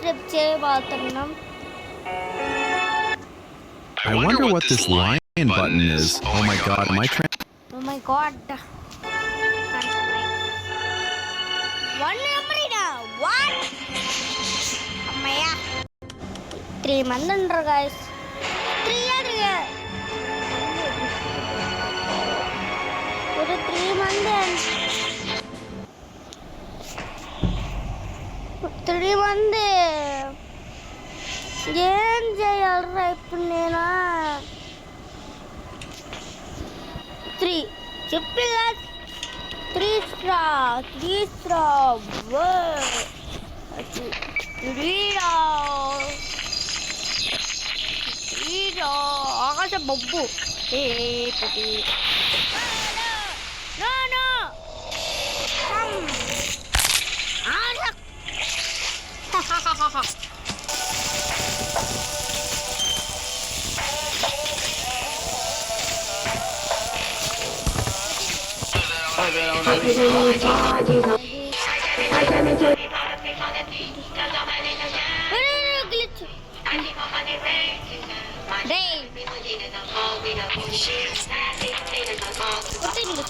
Step చేయబోతున్నాం. I wonder what this lion button is. Oh my god, am I trying? Oh my god. One memory now. What? అమ్మయ్యా 3 మంది ఉంటారు guys. 3 మంది 3 మంది ఏం చేయాలరా ఇప్పుడు నేను 3 చెప్పిగా 3 స్ట్రా ఆకాశ బొబ్బు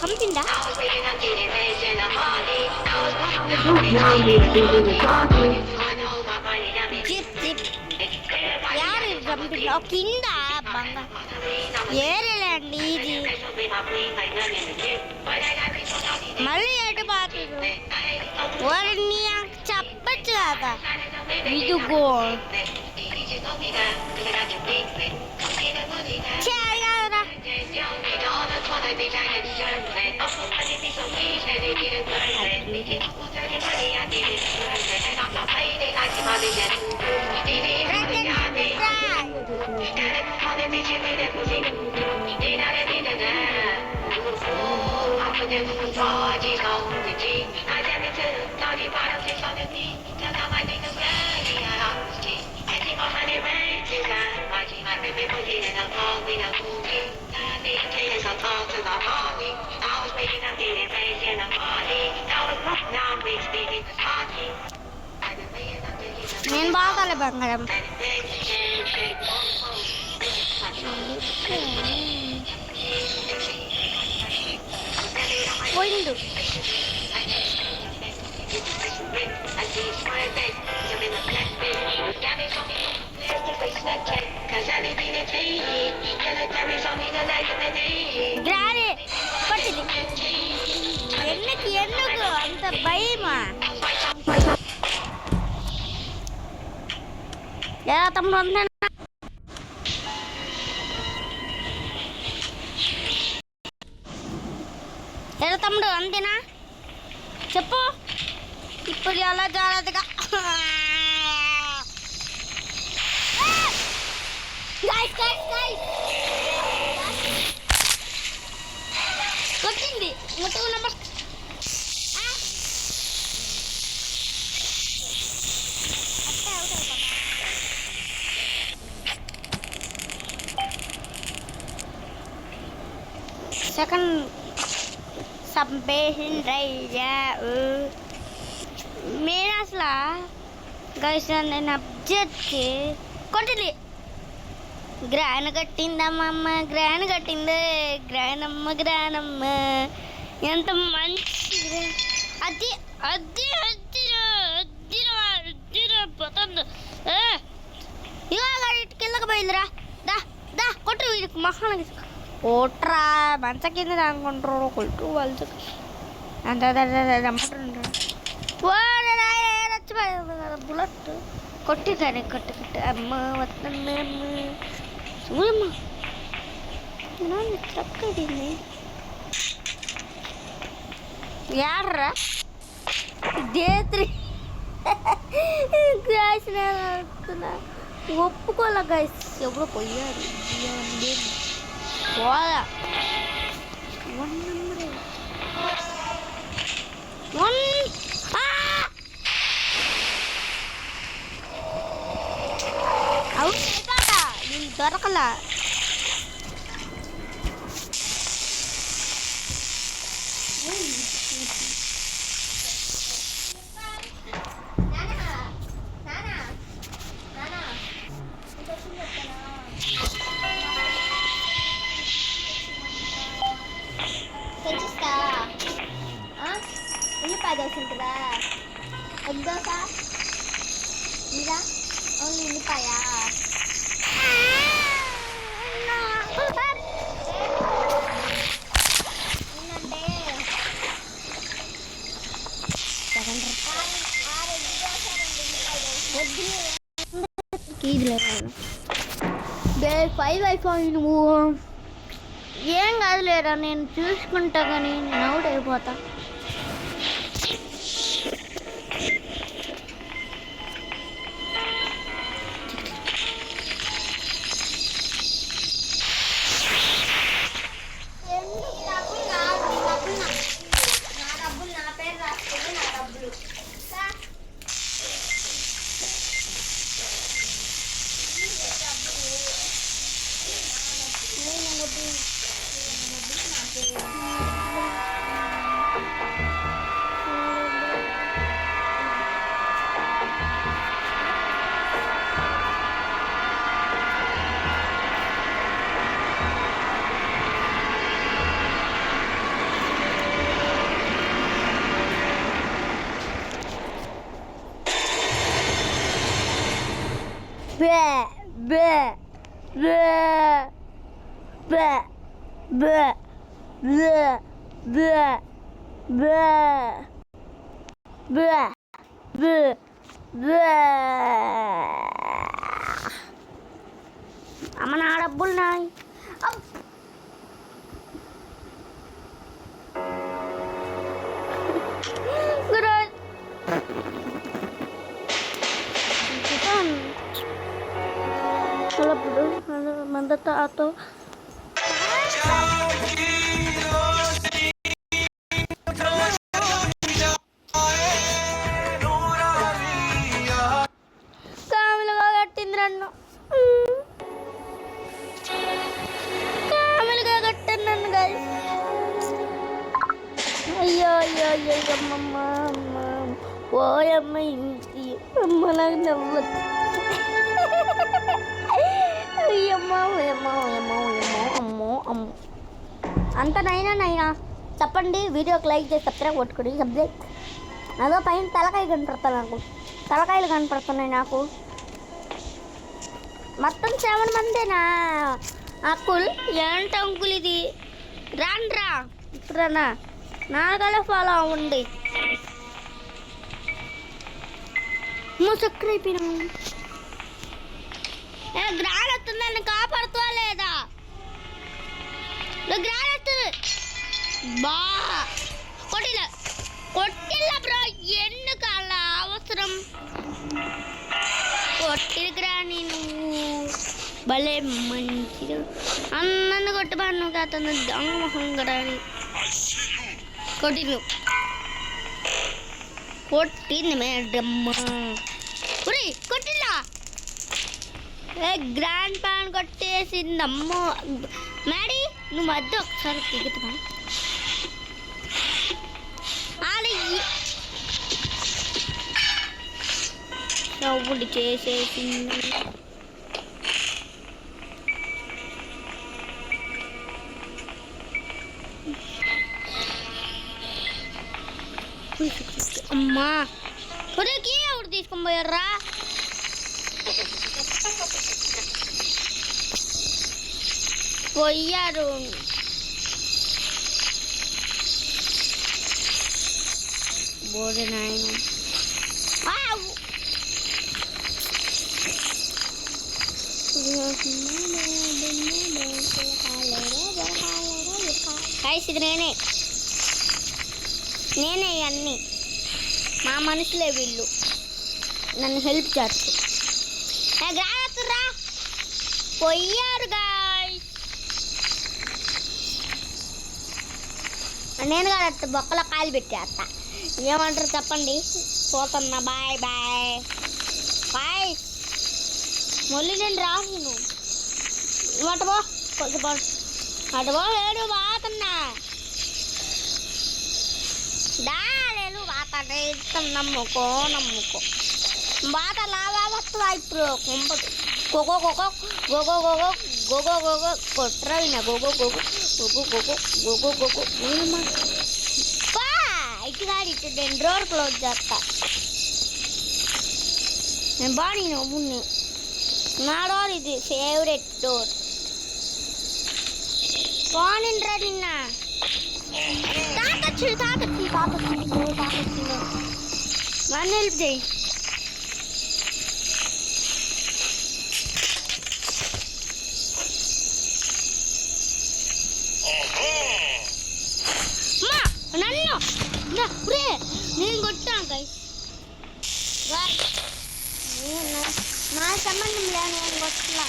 సంపిందా యారు చంపిందా కింద బంగా ఏరేలండి ఇది మళ్ళీ ఎటు పోతుంది వారిని చెప్పచ్చు కదా ఇదిగో చేయగలరా నేను బాగాలే బంగారం పోయిండు గ్రాని పట్టింది ఎందుకు అంత భయమా ఎలా తమ్ముడు అంతేనా ఎలా తమ్ముడు అంతేనా చెప్పు ఇప్పుడు ఎలా జాగ్రత్తగా వచ్చింది ముట్టుకు నమస్కారం సెకండ్ సంపేసిండ్రయ్యా నేను అసలు గైస్ నేను అబ్జెక్ట్ కొట్టింది గ్రాన్ కట్టిందమ్మమ్మ గ్రాన్ కట్టింది గ్రానమ్మ ఎంత మంచి అది అది పోతుంది ఇక కిందకి పోయిందిరా దా దా కొట్టు వీడికి మహానికి ఓట్రా మంచ కింద అనుకుంటారు కొట్టు వాళ్ళు అంత రమ్మంటారు బుల్లెట్ కొట్టిదాన్ని కొట్టు అమ్మ వస్తుంది చూడమ్మా చక్కడింది యాడ్రా దేత్రి గ్యాస్ ఒప్పుకోలే గైస్ ఎవరో పోయారు పోదా 1 నెంబరే 1 అవును కదా నేను దొరకలా కూడా ఎగ్ దోశ ఇదా ఓన్లీ ఉల్లిపాయ ఏంటంటే 5 అయిపోయి నువ్వు ఏం కాదులేరా నేను చూసుకుంటా కానీ నేను అవుట్ అయిపోతా అమ్మ నా డబ్బులు నాయి మంద తాతో కామెలుగా కట్టింది నన్ను కామెలుగా కట్టాను నన్ను గాయ అయ్యో అయ్యో అయ్యో అమ్మమ్మ అమ్మ ఓయమ్మ ఇంటి అమ్మ నాకు నవ్వచ్చు అయ్యమ్మో అమ్మో అమ్మో అమ్మో అమ్మో అంత నైనా చెప్పండి వీడియోకి లైక్ చేసి సబ్స్క్రైబ్ కొట్టుకోండి సబ్జెక్ట్ అదో పైన తలకాయ కనపడుతుంది నాకు తలకాయలు కనపడుతున్నాయి నాకు మొత్తం 7 మందేనా అంకుల్ ఏంటి అంకుల్ ఇది రాండ్రా ఇప్పుడన్నా నాలుగల ఫాలో అవ్వండి చక్కెర అయిపోయినా గ్రాడ్ వస్తుంది నన్ను కాపాడుతా లేదా గ్రాడ్ వస్తుంది బా కొట్టిల్ల బ్రో ఎందుకు అలా అవసరం కొట్టిరా నేను భలే మంచిగా నన్ను కొట్టబాను కాదు దొంగమొహం కూడా కొట్టింది మేడమ్మ ఒరే కొట్టిలా గ్రాండ్ పాన్ కొట్టేసిందమ్మో మేడీ నువ్వు మధ్య ఒకసారి దిగుతా నవ్వులు చేసేసింది అమ్మా ఒరేకి ఎవరు తీసుకొని పోయారా పోయారు బోరే నాయన ఇది నేనే అన్నీ మా మనుషులే వీళ్ళు నన్ను హెల్ప్ చేస్తారు గ్రారా పోయారు గాయ్స్ నేను కాదు బొక్కలో కాయలు పెట్టేస్తా ఏమంటారు చెప్పండి పోతున్నా బాయ్ బాయ్ బాయ్ మళ్ళీ నేను రాను అటుబో అటుబో లేడు బాతున్నా దాలేలు బాత నమ్ముకో బాత లావా వస్తుందా ఇప్పుడు కొంపదు గోగో గోగో గోగో గోగో గోగో గోగో కొట్రా గోగో గోగో గోగో గోగో గోగో గోగో లైట్ కాడిట్టు నేను డోర్ క్లోజ్ చేస్తా. నేను బాడీ నవ్వుని నా డోర్ ఇది ఫేవరెట్ డోర్. పోనిండ్రా నిన్న తాకొచ్చింది మన హెల్ప్ చేయి. నన్ను నేను కొట్టాను గైస్. నా సంబంధం లే, నేను కొట్టలా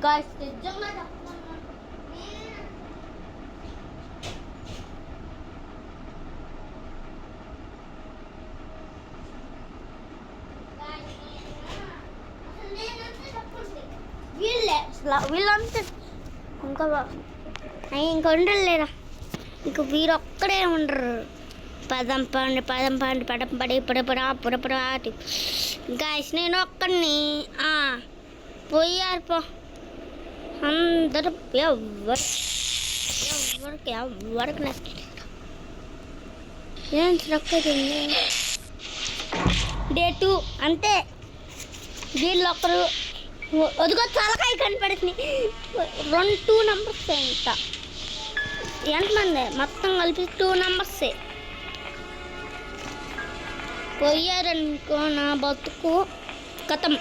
గైస్. నిజంగా వీళ్ళంతా ఇంకా ఉండలేరా, ఇంక వీరొక్కడే ఉండరు. పదం పండి పడం పడి పురపురాటి గాయస్. నేను ఒక్కడిని పోయారు పో. అందరూ ఎవరికి నచ్చలేదు. ఏం నచ్చదండి. డే 2 అంతే. వీళ్ళు ఒకరు అదిగో తలకాయ కనపడుతుంది. 2 నెంబర్స్ ఇంకా ఎంతమంది మొత్తం కలిపి 2 నెంబర్సే పోయారనుకో. నా బతుకు కథం.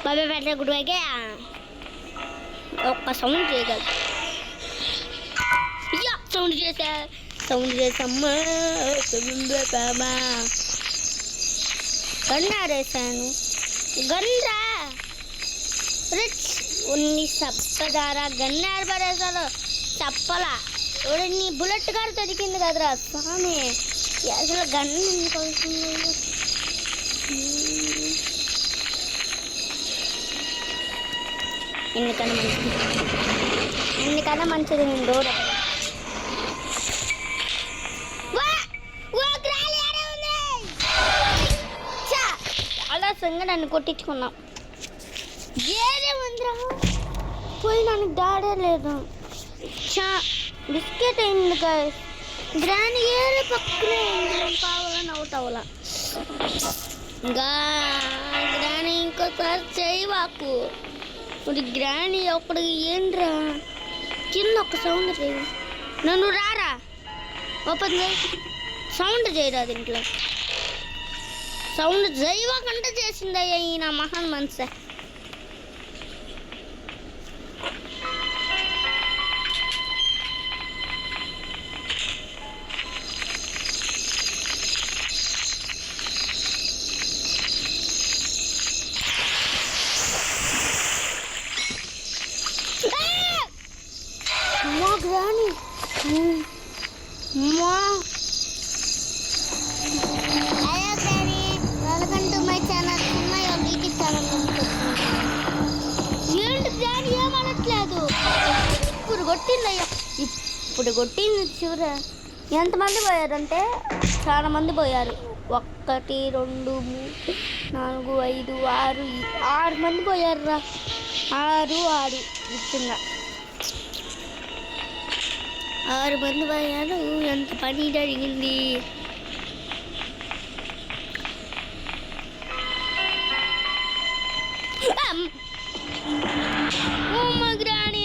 బాబా పెట్టే గుడివాగే ఒక్క సౌండ్ చేయగలరు. అయ్యా సౌండ్ చేసామ్మా. గన్నారేసాను. గన్రా రిచ్ ఉన్ని సప్పదారా గన్నారు పడేసాడు. చెప్పలా నీ బుల్లెట్ కారు దొరికింది కదరా స్వామి. అసలు గన్ను ఎందుకు అవుతుంది? ఎందుకన్నా మంచిది నేను డోర్ అలా సంగ నన్ను కొట్టించుకున్నాం. ఏదే ఉందిరా పోయి నన్ను డాడే లేదు. బిస్కెట్ అయింది గాయస్. గ్రాని ఏరే పక్కనే కావాలని అవుట్ అవ్వాల. ఇంకా గ్రాని ఇంకోసారి చేయవాకు. ఇప్పుడు గ్రాని ఒక్కడికి ఏంట్రా కింద ఒక సౌండ్ చేయి. నన్ను రారా ఓపెన్ చేయి. సౌండ్ చేయరా దీంట్లో. సౌండ్ చేయవాకంటే చేసిందయ్యా ఈయన మహాన్ మనసే. Granny hello granny, welcome to my channel. YouTube channel. ఏంటి గ్రాని ఏమనట్లేదు? ఇప్పుడు కొట్టిందయ్యా, ఇప్పుడు కొట్టింది. చివర ఎంతమంది పోయారంటే చాలా మంది పోయారు. 1 2 3 4 5 6 మంది పోయారు రా. 6 గుర్తుందా? 6 మంది పోయారు. ఎంత పని జరిగింది. గ్రాని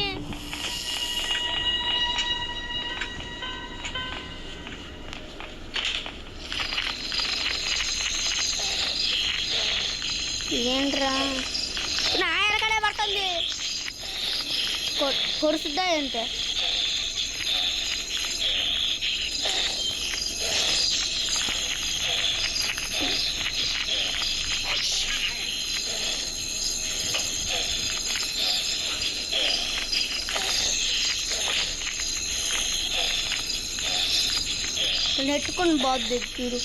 ఏంట్రా నా ఎరకడే పడుతుంది. కొరుసుద్దా ఏంటే? నెట్టుకొని బాగుంది చూడు.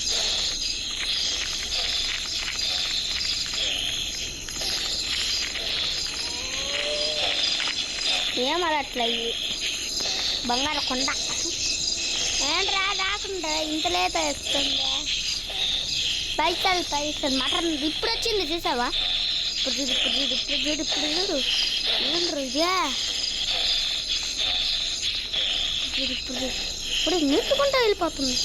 ఏమట్లా బంగారు కొండ ఏంట్రా రాకుండా ఇంతలేత వేస్తుంది. పైసలు మటన్ ఇప్పుడు వచ్చింది చూసావా? ఇప్పుడు చూడు ఏంట్రు ఇదే ఇప్పుడు నెట్టుకుంటూ వెళ్ళిపోతుంది.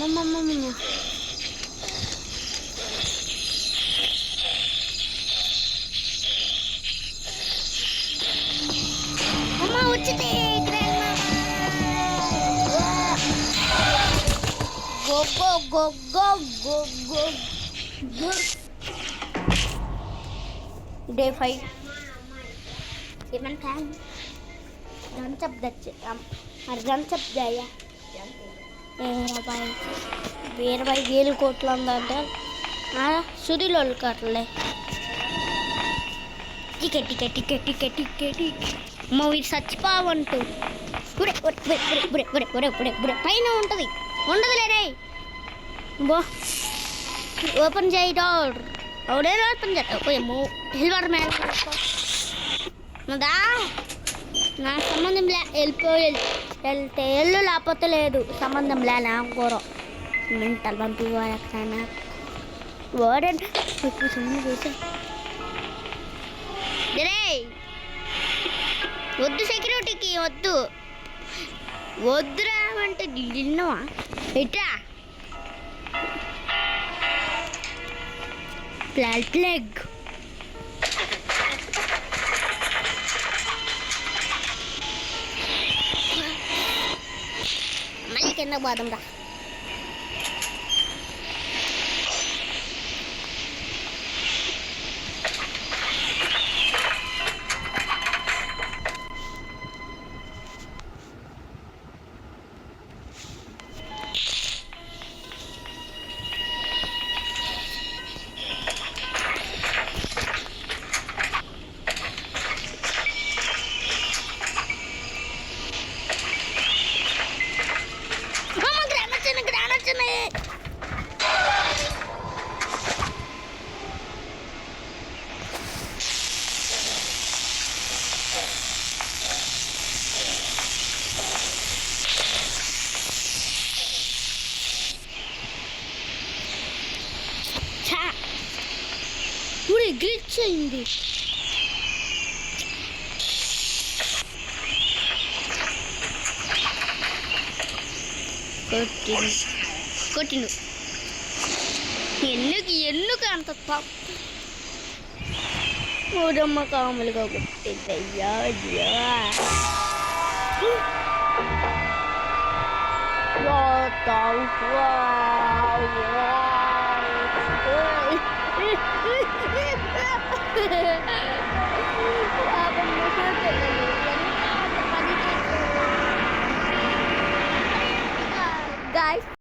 అమ్మమ్మ అమ్మ వచ్చింది. Go go go go go go go. Day 5 ఏమంటా గంచప్ దచ్చేద్దాం. మరి గంచప్ దాయా 20,000 కోట్లు ఉందంటే సుడిలో కట్టలే. Ticket ticket ticket ticket ticket అమ్మ వీడు చచ్చిపోవంటూ పైన ఉంటుంది ఉండదులేరే. బో ఓపెన్ చేయి డోర్. అవుడే ఓపెన్ చేస్తావు సిల్వర్ మ్యాన్ నాకు సంబంధం వెళ్తే ఎల్లు లేకపోతే లేదు సంబంధం లేనా కూర మెంటల్ పంపివాళ్ళకైనా వాడండి చూసా. వద్దు సెక్యూరిటీకి వద్దురా అంటే నిన్నవా ఎట్రా ప్లగ్ మళ్ళీ కింద పోదాం రా. గ్లిచ్ అయింది. కొట్టిండు ఎందుకు అంత తప్పమ్మ కాములుగా కొట్టిందయ్యా. Guys